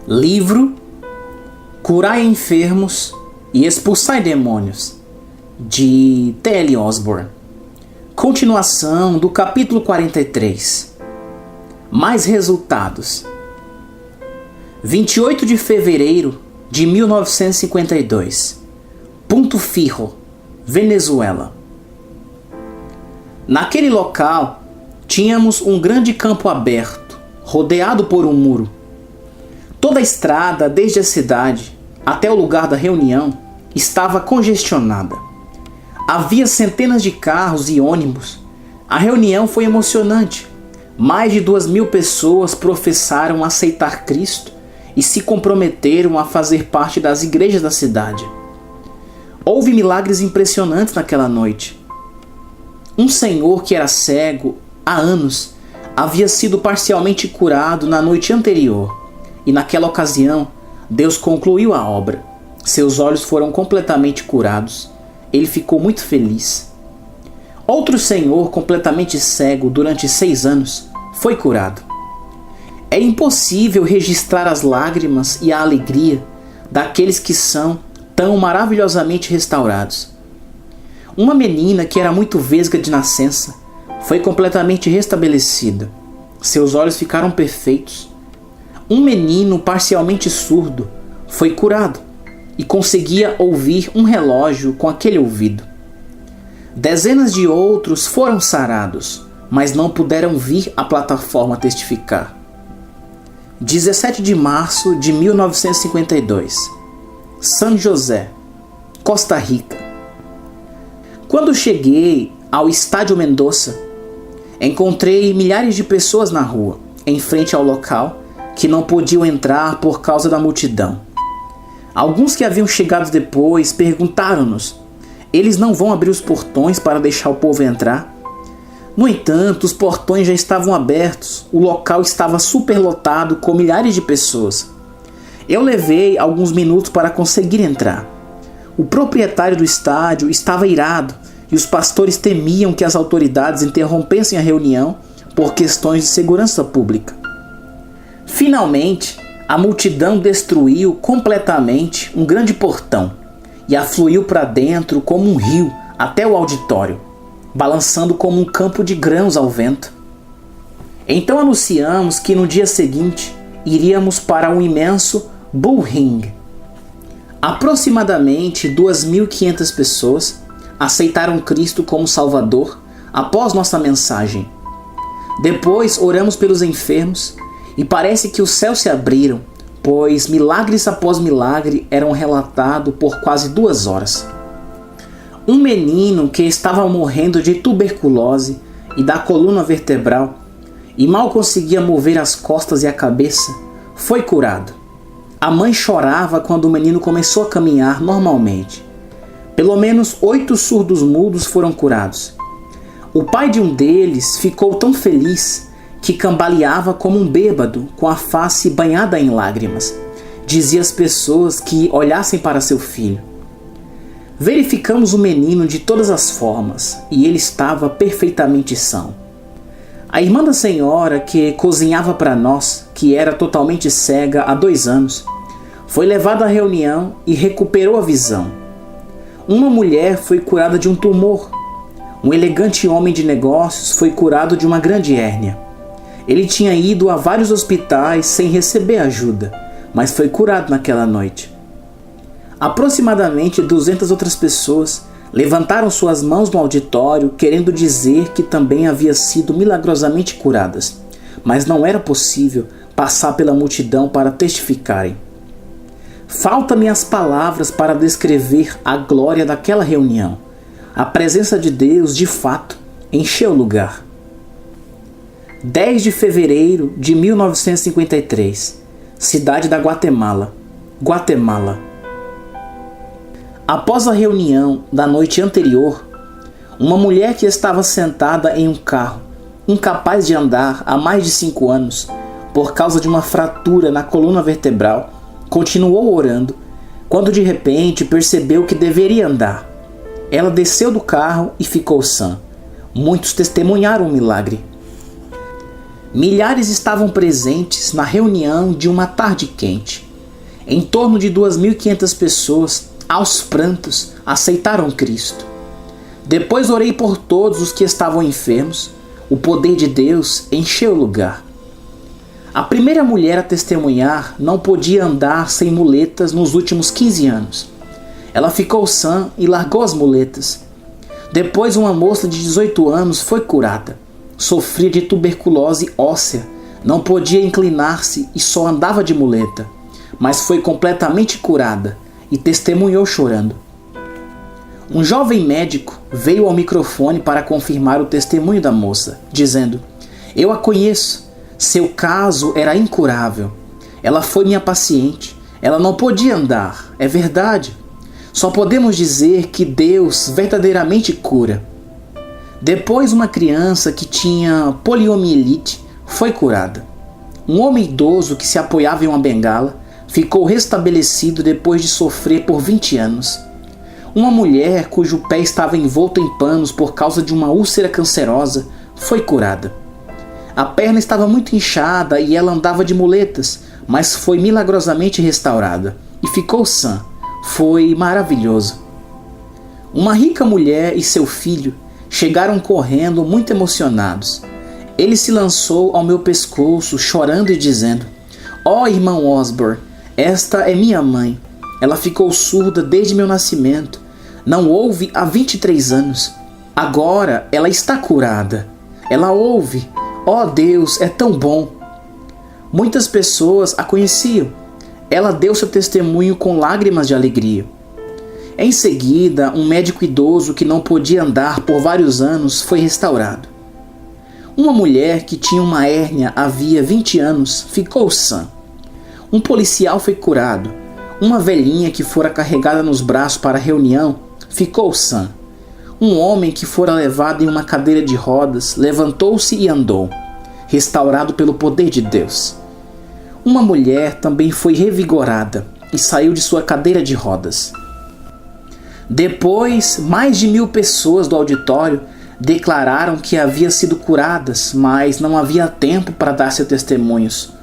Livro Curai Enfermos e Expulsai Demônios, de T.L. Osborne. Continuação do capítulo 43. Mais resultados. 28 de fevereiro de 1952. Punto Fijo, Venezuela. Naquele local, tínhamos um grande campo aberto, rodeado por um muro. Toda a estrada, desde a cidade até o lugar da reunião, estava congestionada. Havia centenas de carros e ônibus. A reunião foi emocionante. Mais de 2.000 pessoas professaram aceitar Cristo e se comprometeram a fazer parte das igrejas da cidade. Houve milagres impressionantes naquela noite. Um senhor que era cego há anos havia sido parcialmente curado na noite anterior. E naquela ocasião, Deus concluiu a obra. Seus olhos foram completamente curados. Ele ficou muito feliz. Outro senhor, completamente cego durante 6 anos, foi curado. É impossível registrar as lágrimas e a alegria daqueles que são tão maravilhosamente restaurados. Uma menina que era muito vesga de nascença foi completamente restabelecida. Seus olhos ficaram perfeitos. Um menino parcialmente surdo foi curado e conseguia ouvir um relógio com aquele ouvido. Dezenas de outros foram sarados, mas não puderam vir à plataforma testificar. 17 de março de 1952. São José, Costa Rica. Quando cheguei ao Estádio Mendoza, encontrei milhares de pessoas na rua, em frente ao local, que não podiam entrar por causa da multidão. Alguns que haviam chegado depois perguntaram-nos: eles não vão abrir os portões para deixar o povo entrar? No entanto, os portões já estavam abertos, o local estava superlotado com milhares de pessoas. Eu levei alguns minutos para conseguir entrar. O proprietário do estádio estava irado e os pastores temiam que as autoridades interrompessem a reunião por questões de segurança pública. Finalmente, a multidão destruiu completamente um grande portão e afluiu para dentro como um rio até o auditório, balançando como um campo de grãos ao vento. Então anunciamos que no dia seguinte iríamos para um imenso bullring. Aproximadamente 2.500 pessoas aceitaram Cristo como Salvador após nossa mensagem. Depois oramos pelos enfermos e parece que os céus se abriram, pois milagres após milagre eram relatados por quase 2 horas. Um menino que estava morrendo de tuberculose e da coluna vertebral e mal conseguia mover as costas e a cabeça, foi curado. A mãe chorava quando o menino começou a caminhar normalmente. Pelo menos 8 surdos mudos foram curados. O pai de um deles ficou tão feliz que cambaleava como um bêbado, com a face banhada em lágrimas. Dizia às pessoas que olhassem para seu filho. Verificamos o menino de todas as formas, e ele estava perfeitamente são. A irmã da senhora que cozinhava para nós, que era totalmente cega há 2 anos, foi levada à reunião e recuperou a visão. Uma mulher foi curada de um tumor. Um elegante homem de negócios foi curado de uma grande hérnia. Ele tinha ido a vários hospitais sem receber ajuda, mas foi curado naquela noite. Aproximadamente 200 outras pessoas levantaram suas mãos no auditório, querendo dizer que também haviam sido milagrosamente curadas, mas não era possível passar pela multidão para testificarem. Faltam-me as palavras para descrever a glória daquela reunião. A presença de Deus, de fato, encheu o lugar. 10 de fevereiro de 1953, cidade da Guatemala, Guatemala. Após a reunião da noite anterior, uma mulher que estava sentada em um carro, incapaz de andar há mais de 5 anos, por causa de uma fratura na coluna vertebral, continuou orando, quando de repente percebeu que deveria andar. Ela desceu do carro e ficou sã. Muitos testemunharam o milagre. Milhares estavam presentes na reunião de uma tarde quente. Em torno de 2.500 pessoas, aos prantos, aceitaram Cristo. Depois orei por todos os que estavam enfermos. O poder de Deus encheu o lugar. A primeira mulher a testemunhar não podia andar sem muletas nos últimos 15 anos. Ela ficou sã e largou as muletas. Depois, uma moça de 18 anos foi curada. Sofria de tuberculose óssea, não podia inclinar-se e só andava de muleta, mas foi completamente curada e testemunhou chorando. Um jovem médico veio ao microfone para confirmar o testemunho da moça, dizendo: "Eu a conheço, seu caso era incurável. Ela foi minha paciente, ela não podia andar, é verdade. Só podemos dizer que Deus verdadeiramente cura." Depois, uma criança que tinha poliomielite foi curada. Um homem idoso que se apoiava em uma bengala ficou restabelecido depois de sofrer por 20 anos. Uma mulher cujo pé estava envolto em panos por causa de uma úlcera cancerosa foi curada. A perna estava muito inchada e ela andava de muletas, mas foi milagrosamente restaurada e ficou sã. Foi maravilhoso. Uma rica mulher e seu filho chegaram correndo muito emocionados. Ele se lançou ao meu pescoço, chorando e dizendo: "Ó, irmão Osborne, esta é minha mãe. Ela ficou surda desde meu nascimento. Não ouve há 23 anos. Agora ela está curada. Ela ouve. Ó Deus, é tão bom." Muitas pessoas a conheciam. Ela deu seu testemunho com lágrimas de alegria. Em seguida, um médico idoso que não podia andar por vários anos foi restaurado. Uma mulher que tinha uma hérnia havia 20 anos ficou sã. Um policial foi curado. Uma velhinha que fora carregada nos braços para a reunião ficou sã. Um homem que fora levado em uma cadeira de rodas levantou-se e andou, restaurado pelo poder de Deus. Uma mulher também foi revigorada e saiu de sua cadeira de rodas. Depois, mais de 1.000 pessoas do auditório declararam que haviam sido curadas, mas não havia tempo para dar seus testemunhos.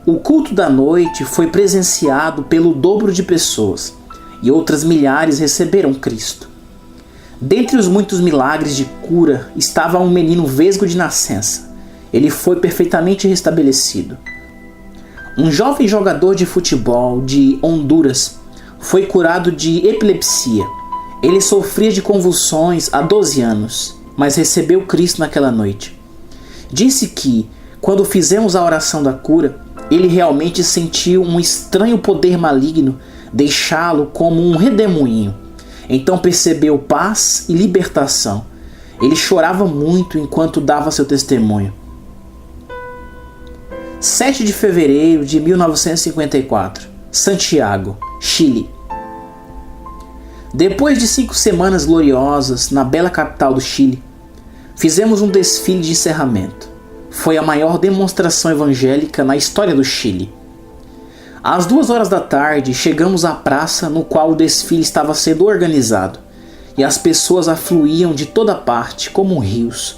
O culto da noite foi presenciado pelo dobro de pessoas e outras milhares receberam Cristo. Dentre os muitos milagres de cura estava um menino vesgo de nascença. Ele foi perfeitamente restabelecido. Um jovem jogador de futebol de Honduras foi curado de epilepsia. Ele sofria de convulsões há 12 anos, mas recebeu Cristo naquela noite. Disse que, quando fizemos a oração da cura, ele realmente sentiu um estranho poder maligno deixá-lo como um redemoinho. Então percebeu paz e libertação. Ele chorava muito enquanto dava seu testemunho. 7 de fevereiro de 1954, Santiago, Chile. Depois de 5 semanas gloriosas na bela capital do Chile, fizemos um desfile de encerramento. Foi a maior demonstração evangélica na história do Chile. Às 2 da tarde, chegamos à praça no qual o desfile estava sendo organizado, e as pessoas afluíam de toda parte como rios.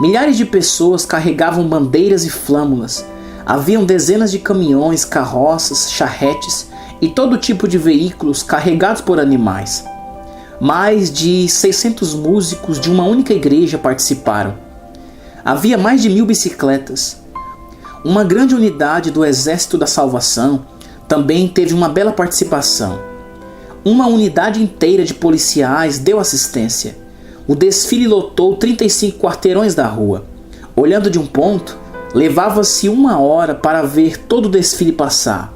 Milhares de pessoas carregavam bandeiras e flâmulas. Haviam dezenas de caminhões, carroças, charretes e todo tipo de veículos carregados por animais. Mais de 600 músicos de uma única igreja participaram. Havia mais de 1.000 bicicletas. Uma grande unidade do Exército da Salvação também teve uma bela participação. Uma unidade inteira de policiais deu assistência. O desfile lotou 35 quarteirões da rua. Olhando de um ponto, levava-se 1 hora para ver todo o desfile passar.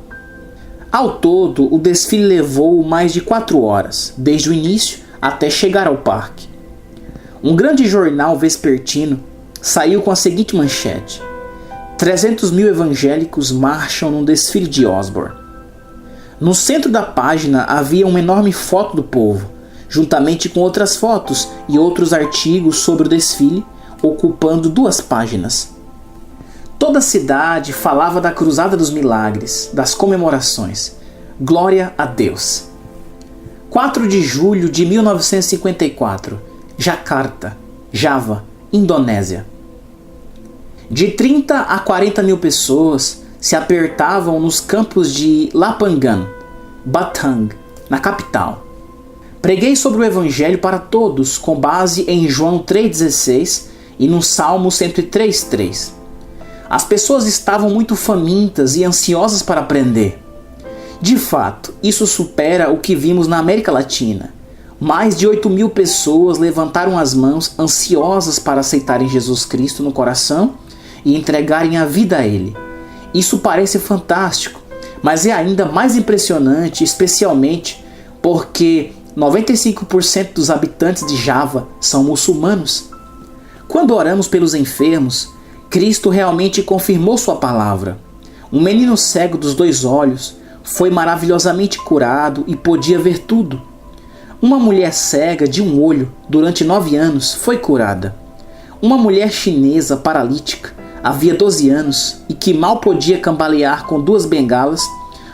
Ao todo, o desfile levou mais de 4 horas, desde o início até chegar ao parque. Um grande jornal vespertino saiu com a seguinte manchete: 300.000 evangélicos marcham num desfile de Osborne. No centro da página havia uma enorme foto do povo, juntamente com outras fotos e outros artigos sobre o desfile, ocupando 2 páginas. Toda a cidade falava da Cruzada dos Milagres, das comemorações. Glória a Deus. 4 de julho de 1954, Jakarta, Java, Indonésia. De 30 a 40 mil pessoas se apertavam nos campos de Lapangan, Batang, na capital. Preguei sobre o Evangelho para todos com base em João 3,16 e no Salmo 103,3. As pessoas estavam muito famintas e ansiosas para aprender. De fato, isso supera o que vimos na América Latina. Mais de 8 mil pessoas levantaram as mãos ansiosas para aceitarem Jesus Cristo no coração e entregarem a vida a Ele. Isso parece fantástico, mas é ainda mais impressionante, especialmente porque 95% dos habitantes de Java são muçulmanos. Quando oramos pelos enfermos, Cristo realmente confirmou sua palavra. Um menino cego dos 2 olhos foi maravilhosamente curado e podia ver tudo. Uma mulher cega de 1 olho durante 9 anos foi curada. Uma mulher chinesa paralítica, havia 12 anos e que mal podia cambalear com 2 bengalas,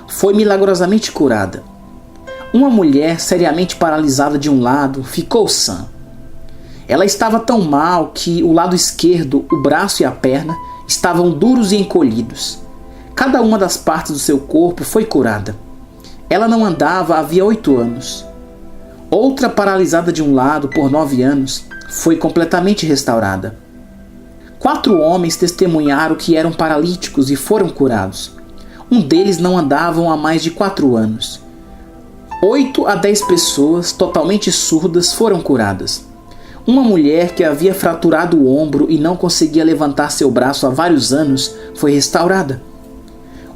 foi milagrosamente curada. Uma mulher seriamente paralisada de um lado ficou sã. Ela estava tão mal que o lado esquerdo, o braço e a perna, estavam duros e encolhidos. Cada uma das partes do seu corpo foi curada. Ela não andava havia 8 anos. Outra paralisada de um lado por 9 anos foi completamente restaurada. 4 homens testemunharam que eram paralíticos e foram curados. Um deles não andavam há mais de 4 anos. 8 a 10 pessoas totalmente surdas foram curadas. Uma mulher que havia fraturado o ombro e não conseguia levantar seu braço há vários anos foi restaurada.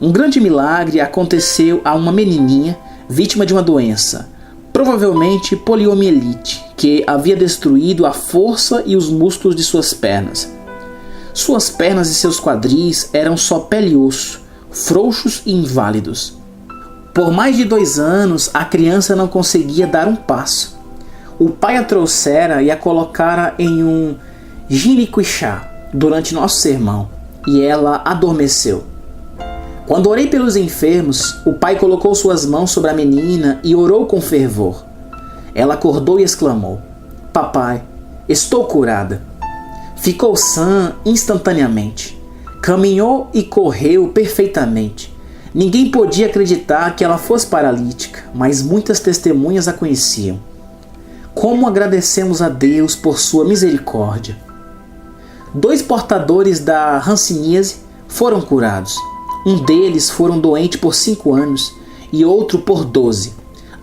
Um grande milagre aconteceu a uma menininha vítima de uma doença, provavelmente poliomielite, que havia destruído a força e os músculos de suas pernas. Suas pernas e seus quadris eram só pele e osso, frouxos e inválidos. Por mais de 2 anos, a criança não conseguia dar um passo. O pai a trouxera e a colocara em um jiriquixá durante nosso sermão, e ela adormeceu. Quando orei pelos enfermos, o pai colocou suas mãos sobre a menina e orou com fervor. Ela acordou e exclamou: "Papai, estou curada." Ficou sã instantaneamente. Caminhou e correu perfeitamente. Ninguém podia acreditar que ela fosse paralítica, mas muitas testemunhas a conheciam. Como agradecemos a Deus por sua misericórdia. 2 portadores da hanseníase foram curados. Um deles foram doente por 5 anos e outro por 12.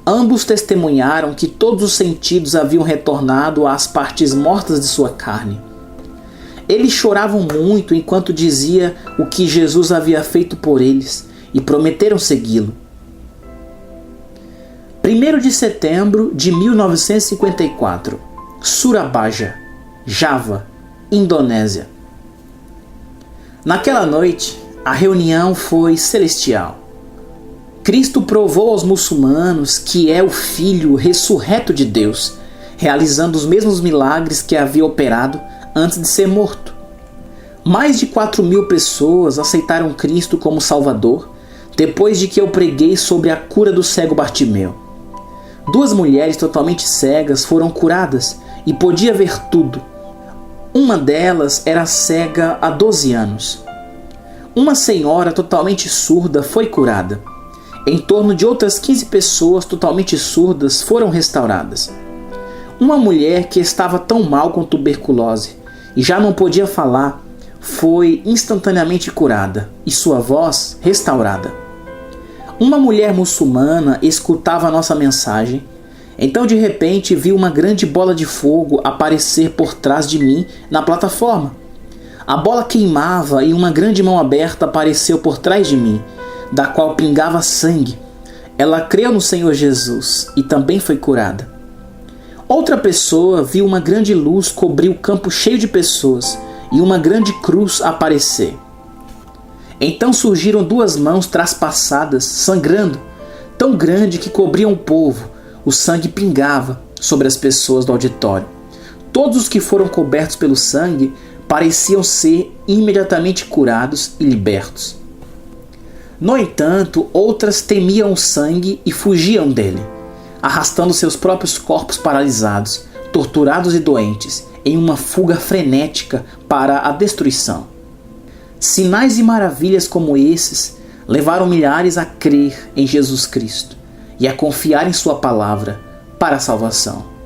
Ambos testemunharam que todos os sentidos haviam retornado às partes mortas de sua carne. Eles choravam muito enquanto dizia o que Jesus havia feito por eles e prometeram segui-lo. 1º de setembro de 1954, Surabaya, Java, Indonésia. Naquela noite, a reunião foi celestial. Cristo provou aos muçulmanos que é o Filho ressurreto de Deus, realizando os mesmos milagres que havia operado antes de ser morto. Mais de 4 mil pessoas aceitaram Cristo como Salvador depois de que eu preguei sobre a cura do cego Bartimeu. 2 mulheres totalmente cegas foram curadas e podia ver tudo. Uma delas era cega há 12 anos. Uma senhora totalmente surda foi curada. Em torno de outras 15 pessoas totalmente surdas foram restauradas. Uma mulher que estava tão mal com tuberculose e já não podia falar foi instantaneamente curada e sua voz restaurada. Uma mulher muçulmana escutava a nossa mensagem, então de repente vi uma grande bola de fogo aparecer por trás de mim na plataforma. A bola queimava e uma grande mão aberta apareceu por trás de mim, da qual pingava sangue. Ela creu no Senhor Jesus e também foi curada. Outra pessoa viu uma grande luz cobrir o campo cheio de pessoas e uma grande cruz aparecer. Então surgiram 2 mãos traspassadas, sangrando, tão grande que cobriam o povo. O sangue pingava sobre as pessoas do auditório. Todos os que foram cobertos pelo sangue pareciam ser imediatamente curados e libertos. No entanto, outras temiam o sangue e fugiam dele, arrastando seus próprios corpos paralisados, torturados e doentes, em uma fuga frenética para a destruição. Sinais e maravilhas como esses levaram milhares a crer em Jesus Cristo e a confiar em sua palavra para a salvação.